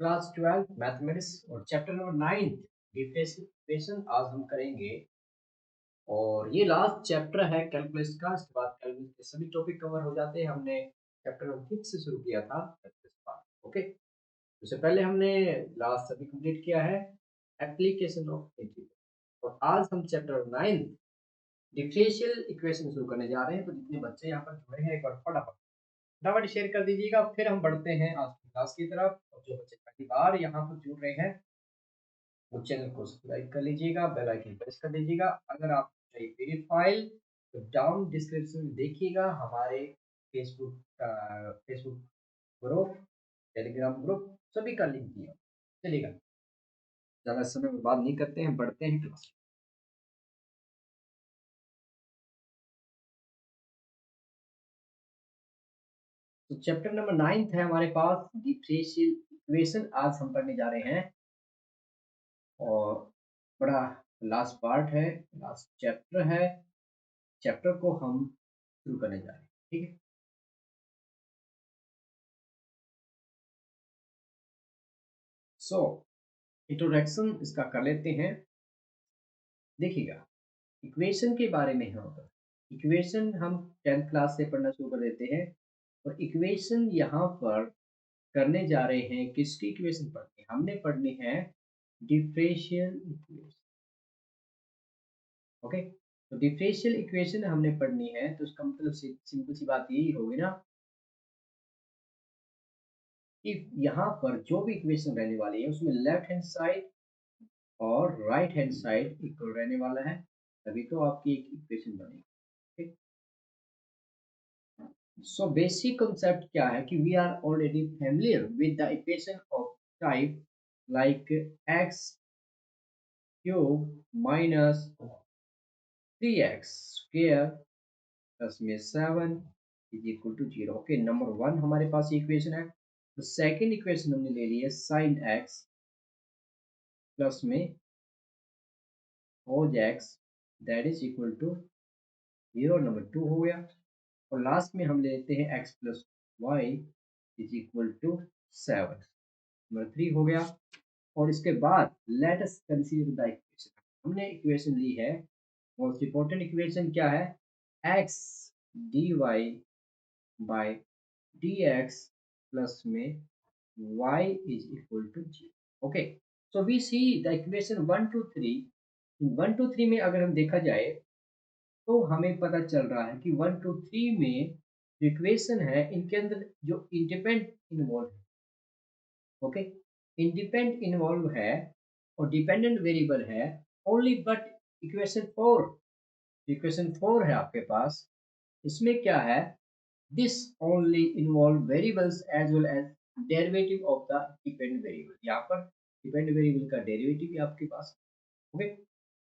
Class 12 mathematics और chapter number 9 differentiation आज हम करेंगे। और ये लास्ट चैप्टर है कैलकुलस का। इसके बाद कैलकुलस के सभी टॉपिक कवर हो जाते हैं। हमने चैप्टर नंबर 6 से शुरू किया था कैलकुलस का। ओके, उससे पहले हमने लास्ट सभी कंप्लीट किया है एप्लीकेशन ऑफ इंटीग्रल। और आज हम चैप्टर 9 डिफरेंशियल इक्वेशन शुरू करने जा रहे हैं। तो जितने बच्चे यहाँ पर जुड़े हैं एक बार फटाफट फटाफट शेयर कर दीजिएगा, फिर हम बढ़ते हैं आज की क्लास की तरफ। और जो बच्चे पहली बार यहाँ पर जुड़ रहे हैं वो चैनल को सब्सक्राइब कर लीजिएगा, बेल आइकन प्रेस कर दीजिएगा। अगर आप चाहिए पीडीएफ फाइल तो डाउन डिस्क्रिप्शन में देखिएगा हमारे फेसबुक ग्रुप, टेलीग्राम ग्रुप सभी का लिंक दिया। चलिएगा, ज़्यादा समय बर्बाद नहीं करते हैं, बढ़ते हैं क्लास। तो चैप्टर नंबर 9 है हमारे पास डिफरेंशियल इक्वेशन आज हम पढ़ने जा रहे हैं। और बड़ा लास्ट पार्ट है, लास्ट चैप्टर है। चैप्टर को हम शुरू करने जा रहे हैं, ठीक है। सो इंट्रोडक्शन इसका कर लेते हैं। देखिएगा, इक्वेशन के बारे में यहाँ पर इक्वेशन हम 10th क्लास से पढ़ना शुरू कर देते हैं। और इक्वेशन यहाँ पर करने जा रहे हैं, किसकी इक्वेशन पढ़नी है? हमने पढ़नी है डिफरेंशियल इक्वेशन। ओके, तो डिफरेंशियल इक्वेशन हमने पढ़नी है, तो उसका मतलब सिंपल सी बात यही होगी ना कि यहाँ पर जो भी इक्वेशन रहने वाली है उसमें लेफ्ट हैंड साइड और राइट हैंड साइड इक्वल रहने वाला है, तभी तो आपकी एक इक्वेशन बनेगी। ठीक। सो बेसिक कॉन्सेप्ट क्या है कि we are already familiar with the equation of type like x cube minus 3x square plus में 7 is equal to 0। Okay, number 1 हमारे पास इक्वेशन है। तो सेकेंड इक्वेशन हमने ले ली है साइन एक्स प्लस में cos x that is equal to 0, number 2 हो गया। और लास्ट में हम लेते हैं x plus y is equal to 7, number 3 हो गया। और इसके बाद let us consider the equation. हमने इक्वेशन ली है, मोस्ट इंपॉर्टेंट इक्वेशन क्या है? x dy by dx plus में y is equal to 0। Okay, so we see the equation 1 2 3। 1 2 3 में अगर हम देखा जाए तो हमें पता चल रहा है कि 1 2 3 में जो इक्वेशन है इनके अंदर जो इंडिपेंडेंट इन्वॉल्व है। ओके, इंडिपेंडेंट इन्वॉल्व है और डिपेंडेंट वेरिएबल है ओनली। बट इक्वेशन 4 है आपके पास, इसमें क्या है? This only involve variables as well as derivative of the dependent variable. यहाँ पर डिपेंडेंट वेरिएबल का डेरिवेटिव भी आपके पास। Okay,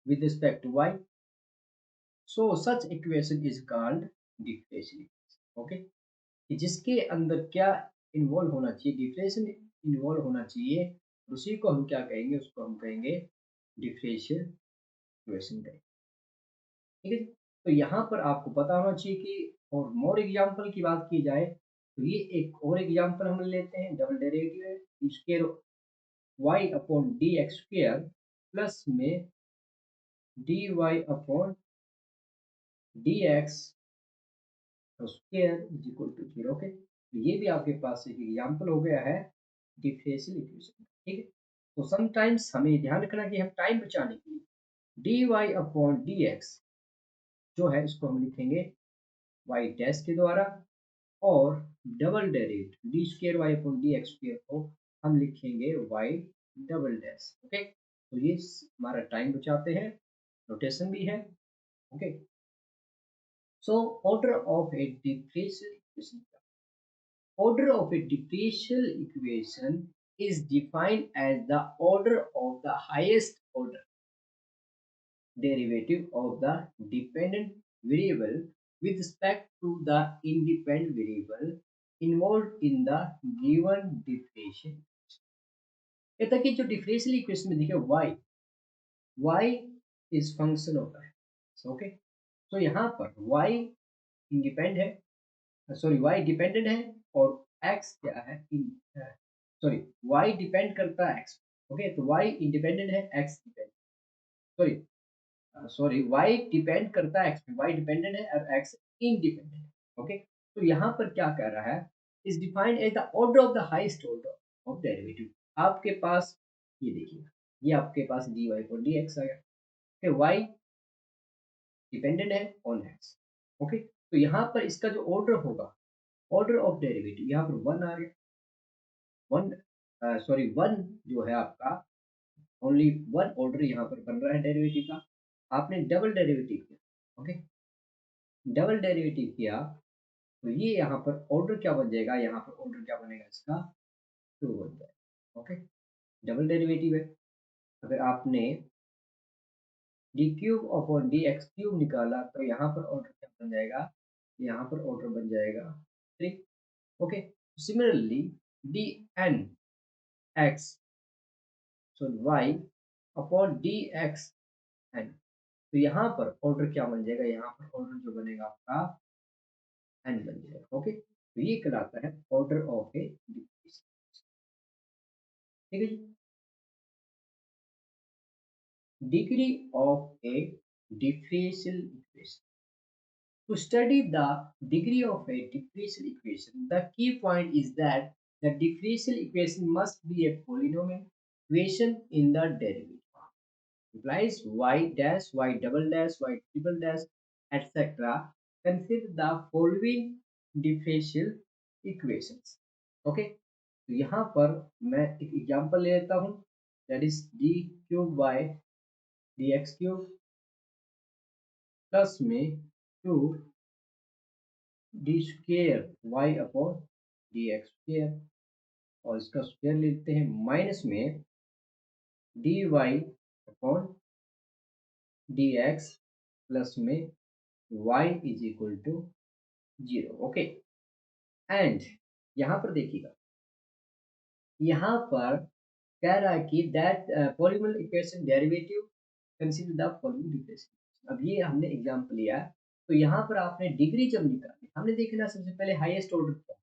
with respect to y, so such equation is called differential equation. Okay, कि जिसके अंदर क्या इन्वॉल्व होना चाहिए, डिफरेंशियल इन्वॉल्व होना चाहिए, उसी को हम क्या कहेंगे? उसको हम कहेंगे डिफरेंशियल इक्वेशन कहेंगे। ठीक है, तो यहाँ पर आपको पता होना चाहिए कि और मोर एग्जाम्पल की बात की जाए तो ये एक और एग्जाम्पल हम लेते हैं। डबल डेरिवेटिव है square y upon d x square plus में d y upon d x square is equal to 0। Okay, तो ये भी आपके पास एक एग्जाम्पल हो गया है डिफरेंशियल इक्वेशन। ठीक है, तो समटाइम्स हमें ध्यान रखना कि हम टाइम बचाने के लिए d y upon d x जो है इसको हम लिखेंगे वाई डैश के द्वारा, और double derivative d square y upon d x square को हम लिखेंगे वाई डबल डैश। ओके, तो ये हमारा टाइम बचाते हैं, रोटेशन भी है। Okay, so order of a differential equation, order of a differential equation is defined as the order of the highest order derivative of the dependent variable with respect to the independent variable involved in the given differential। कहता है कि जो differential equation में देखिए y is function of x। Okay, तो यहाँ पर y independent है, सॉरी y डिपेंडेंट है और x क्या है? सॉरी, y डिपेंड करता है x। ओके, तो y इंडिपेंडेंट है, x dependent, sorry sorry y depend करता है x पे, y डिपेंडेंट है और x इंडिपेंडेंट है। ओके, तो यहाँ पर क्या कह रहा है, is defined as the order of the highest order of derivative. आपके पास ये देखिए, ये आपके पास dy पर dx आ गया। ओके, y डिपेंडेंट है ऑन x। ओके, तो यहाँ पर इसका जो ऑर्डर होगा, ऑर्डर ऑफ डेरिवेटिव, यहाँ पर वन आ गया, वन सॉरी वन जो है आपका, ओनली वन ऑर्डर यहाँ पर बन रहा है डेरिवेटिव का। आपने डबल डेरिवेटिव किया, ओके, डबल डेरिवेटिव किया तो ये यहाँ पर ऑर्डर क्या बन जाएगा, यहाँ पर ऑर्डर क्या बनेगा इसका, टू बन जाएगा। ओके, डबल डेरिवेटिव है, अगर आपने D cube upon d x cube निकाला तो यहाँ पर ऑर्डर क्या बन जाएगा, यहाँ पर ऑर्डर बन जाएगा three. Okay, similarly d n x so y upon d x n, तो यहाँ पर ऑर्डर क्या बन जाएगा, यहाँ पर ऑर्डर जो बनेगा आपका एन बन जाएगा। ओके, तो ये कहलाता है ऑर्डर ऑफ ए डिफरेंशियल। ठीक है जी, degree of a differential equation. To study the degree of a differential equation, the key point is that the differential equation must be a polynomial equation in the derivative. Implies y dash, y double dash, y triple dash, etc. Consider the following differential equations. Okay, तो यहाँ पर मैं एक example ले लेता हूँ, that is d cube by dx cube plus में two d square y upon d x square, और इसका स्क्वेयर लेते हैं माइनस में d y upon d x plus में y is equal to zero. Okay, and यहाँ पर देखिएगा, यहाँ पर कह रहा है कि that polynomial equation derivative consider the following equation. अब ये हमने एग्जांपल लिया, तो यहाँ पर आपने डिग्री जब निकाली, हमने देखना सबसे पहले हाईएस्ट ऑर्डर क्या,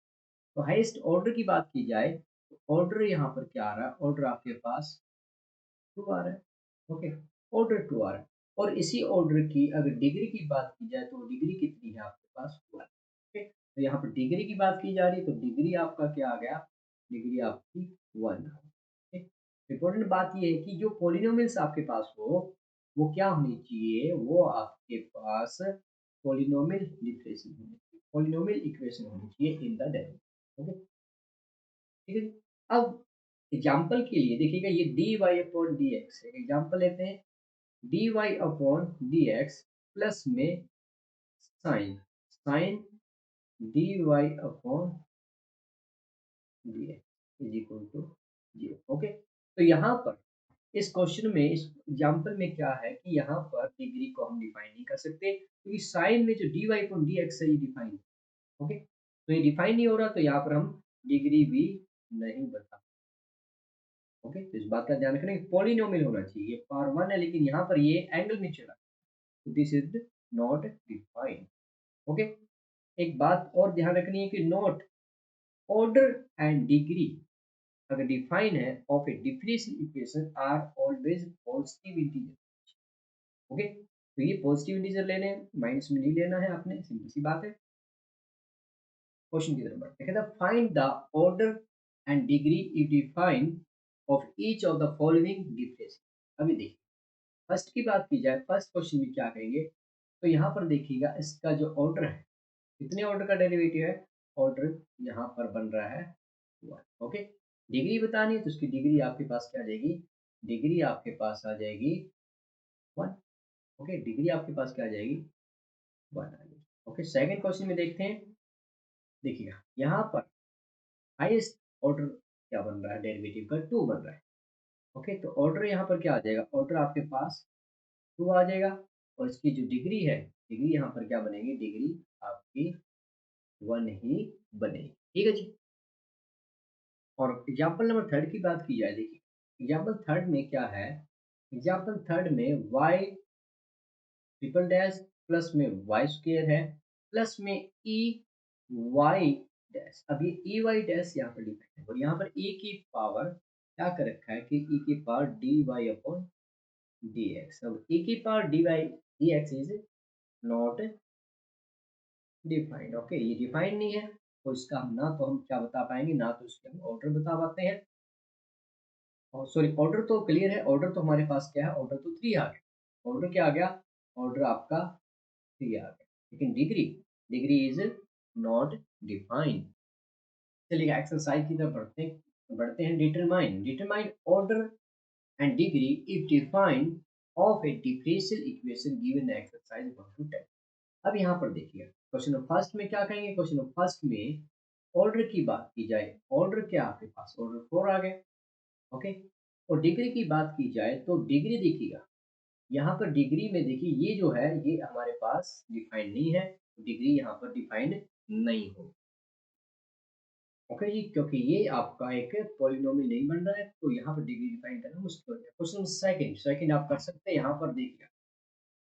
तो हाईएस्ट ऑर्डर की बात की जाए तो ऑर्डर यहाँ पर क्या आ रहा है, ऑर्डर आपके पास टू आ रहा है। ओके, ऑर्डर टू आ रहा है, और इसी ऑर्डर की अगर डिग्री की बात की जाए तो डिग्री कितनी है आपके पास, वन। ओके, तो यहाँ पर डिग्री की बात की जा रही है तो डिग्री आपका क्या आ गया, डिग्री आपकी वन आ गई। इम्पोर्टेंट बात ये है कि जो पॉलिनोमियल्स आपके पास हो वो क्या होनी चाहिए, वो आपके पास पॉलिनोमियल डिफरेंशियल होनी चाहिए, पॉलिनोमियल इक्वेशन होनी चाहिए इन द डेरिवेटिव। ओके, ठीक है जी। अब एग्जाम्पल के लिए देखिएगा, ये d y upon d x है, एग्जाम्पल लेते हैं, d y upon d x plus में sine, sine d y upon d x is equal to zero. Okay, तो यहाँ पर इस क्वेश्चन में, इस एग्जाम्पल में क्या है कि यहाँ पर डिग्री को हम डिफाइन नहीं कर सकते क्योंकि साइन में जो d y upon d x है ये डिफाइन है। ओके, तो ये डिफाइन नहीं हो रहा, तो यहाँ पर हम डिग्री भी नहीं बता। ओके, तो इस बात का ध्यान रखना, पॉलिनोमियल होना चाहिए, पावर वन है लेकिन यहाँ पर ये एंगल में चला, तो this is not defined. Okay, एक बात और ध्यान रखनी है कि नोट ऑर्डर एंड डिग्री अगर डिफाइन है of a differential equation are always positive integer. Okay, तो ये पॉजिटिव इंटीजर लेने हैं, माइनस में नहीं लेना है आपने, सिंपल सी बात है। क्वेश्चन की तरफ बढ़ते हैं, find the order and degree if define of each of the following difference. अभी देखिए, फर्स्ट की बात की जाए, फर्स्ट क्वेश्चन में क्या कहेंगे, तो यहाँ पर देखिएगा इसका जो ऑर्डर है, कितने ऑर्डर का डेरिवेटिव है, ऑर्डर यहाँ पर बन रहा है वन। ओके, डिग्री बतानी है तो उसकी डिग्री आपके पास क्या आ जाएगी, डिग्री आपके पास आ जाएगी वन। ओके, डिग्री आपके पास क्या आ जाएगी, वन आ जाएगी। ओके, सेकंड क्वेश्चन में देखते हैं, देखिएगा यहाँ पर हाईएस्ट ऑर्डर क्या बन रहा है, डेरिवेटिव का टू बन रहा है। ओके, तो ऑर्डर यहाँ पर क्या आ जाएगा, ऑर्डर आपके पास टू आ जाएगा, और इसकी जो डिग्री है, डिग्री यहाँ पर क्या बनेगी, डिग्री आपकी वन ही बनेगी। ठीक है जी। और एग्जाम्पल नंबर थर्ड की बात की जाए, देखिए एग्जाम्पल थर्ड में क्या है, एग्जाम्पल थर्ड में वाई ट्रिपल डैश प्लस में वाई स्क्वेयर है प्लस में ई वाई डैश। अब ये ई वाई डैश यहाँ पर डिपेंड है और यहाँ पर ई की पावर क्या कर रखा है कि ई की power d y upon d x. अब ई की power d y d x is not defined. Okay, ये डिफाइंड नहीं है तो इसका हम ना तो हम क्या बता पाएंगे, ना तो इसके हम ऑर्डर बता पाते हैं। और सॉरी, ऑर्डर तो क्लियर है, ऑर्डर तो हमारे पास क्या है, ऑर्डर तो 3 आ गया। ऑर्डर क्या आ गया, ऑर्डर आपका 3 आ गया। लेकिन degree, degree is not defined. चलिए एक्सरसाइज की तरफ बढ़ते हैं। Determine, determine order and degree if defined of a differential equation given exercise 1 to 10। अब यहाँ पर देखिए क्वेश्चन नंबर फर्स्ट में क्या कहेंगे, क्वेश्चन नंबर फर्स्ट में ऑर्डर की बात की जाए, ऑर्डर क्या आपके पास, ऑर्डर 4 आ गया। ओके, और डिग्री की बात की जाए तो डिग्री देखिएगा, यहाँ पर डिग्री में देखिए ये जो है ये हमारे पास डिफाइंड नहीं है, डिग्री यहाँ पर डिफाइंड नहीं हो। ओके जी, क्योंकि ये आपका एक पॉलिनोमियल नहीं बन रहा है तो यहाँ पर डिग्री डिफाइन करना मुश्किल हो जाए। क्वेश्चन सेकंड, सेकंड आप कर सकते हैं। यहाँ पर देखिए,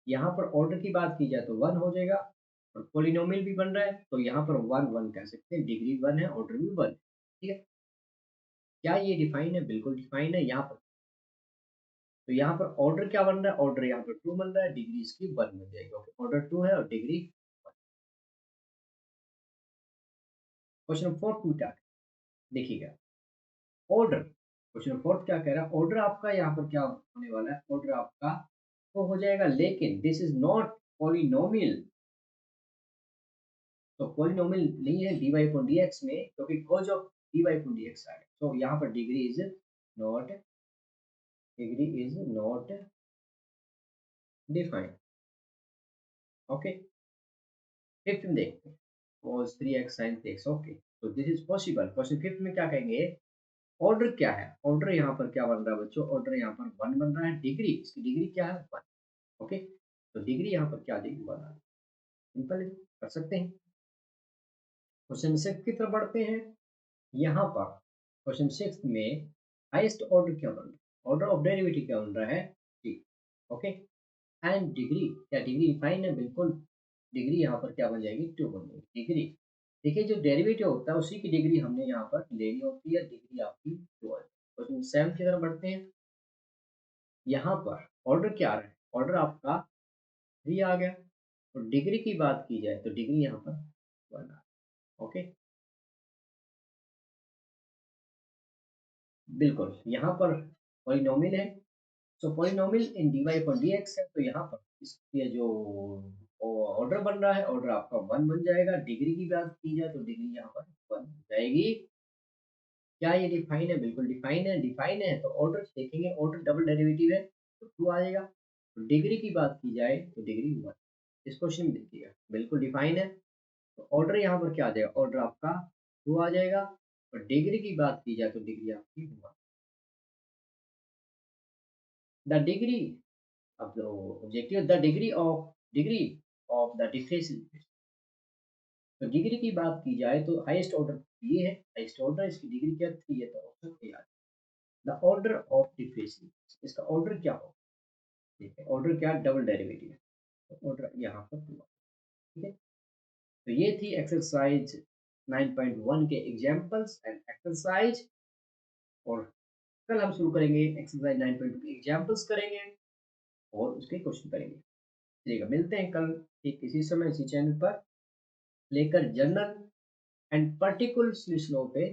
यहाँ पर ऑर्डर की बात की जाए तो 1 हो जाएगा और पॉलिनोमियल भी बन रहा है तो यहाँ पर 1 1 कह सकते हैं, डिग्री 1 है, ऑर्डर भी 1 है। ठीक है, क्या ये डिफाइन है, बिल्कुल डिफाइन है यहाँ पर। तो यहाँ पर ऑर्डर क्या बन रहा है, ऑर्डर यहाँ पर 2 बन रहा है, डिग्री इसकी 1 बन जाएगी। ओके, ऑर्डर 2 है और डिग्री 1। क्वेश्चन फोर्थ में क्या है? देखिएगा, ऑर्डर, क्वेश्चन फोर्थ क्या कह रहा है, ऑर्डर आपका यहाँ पर क्या होने वाला है, ऑर्डर आपका तो हो जाएगा, लेकिन दिस इज नॉट पॉलिनोमियल। तो पॉलिनोमियल नहीं है dy अपॉन dx में, क्योंकि cos of dy upon dx आ गया। तो यहाँ पर degree is not, degree is not defined. Okay, fifth में देखते हैं, cos 3x sin 3x। Okay, तो this is possible. Question fifth में क्या कहेंगे, ऑर्डर क्या है, ऑर्डर यहाँ पर क्या बन रहा है बच्चों, ऑर्डर यहाँ पर 1 बन रहा है, डिग्री, इसकी डिग्री क्या है 1। ओके, तो डिग्री यहाँ पर क्या देगी, 1 आ रही है। सिंपल है, कर सकते हैं। क्वेश्चन सिक्स की तरफ बढ़ते हैं। यहाँ पर क्वेश्चन सिक्स में हाईएस्ट ऑर्डर क्या बन रहा है, ऑर्डर ऑफ डेरिवेटिव क्या बन रहा है, ठीक। ओके, एंड डिग्री, क्या डिग्री डिफाइन है, बिल्कुल। डिग्री यहाँ पर क्या बन जाएगी, 2 बन जाएगी डिग्री। देखिए जो डेरिवेटिव होता है उसी की डिग्री हमने यहाँ पर लेनी होती है, डिग्री आपकी 2 आ जाएगी। क्वेश्चन सेवन की तरफ बढ़ते हैं। यहाँ पर ऑर्डर क्या आ रहा है, ऑर्डर आपका 3 आ गया और डिग्री की बात की जाए तो डिग्री यहाँ पर 1 आ रहा है। ओके, बिल्कुल यहाँ पर पॉलिनोमियल है, so polynomial in dy upon dx है, तो यहाँ पर इसके जो ऑर्डर बन रहा है, ऑर्डर आपका 1 बन जाएगा। डिग्री की बात की जाए तो डिग्री यहाँ पर 1 हो जाएगी। क्या ये डिफाइन है, बिल्कुल डिफाइन है, डिफाइन है तो ऑर्डर देखेंगे, ऑर्डर डबल डेरिवेटिव है तो 2 आ जाएगा। तो डिग्री की बात की जाए तो डिग्री 1। इस क्वेश्चन में देखिएगा बिल्कुल डिफाइन है तो ऑर्डर यहाँ पर क्या आ जाएगा, ऑर्डर आपका 2 आ जाएगा और डिग्री की बात की जाए तो डिग्री आपकी 1। द डिग्री, अब जो objective, the degree of the differential. तो डिग्री की बात की जाए तो हाईएस्ट ऑर्डर ये है, हाईएस्ट ऑर्डर, इसकी डिग्री क्या 3 है तो ऑप्शन ए आ जाए। द ऑर्डर ऑफ डिफरेंशियल, इसका ऑर्डर क्या हो, ठीक है, ऑर्डर क्या, डबल डेरिवेटिव है तो ऑर्डर यहाँ पर 2। ठीक है, तो ये थी एक्सरसाइज 9.1 के एग्जांपल्स एंड एक्सरसाइज। और कल हम शुरू करेंगे एक्सरसाइज 9.2 के एग्जांपल्स करेंगे और उसके क्वेश्चन करेंगे। चलिएगा, मिलते हैं कल ठीक इसी समय इसी चैनल पर, लेकर जनरल एंड पर्टिकुलर सॉल्यूशन पे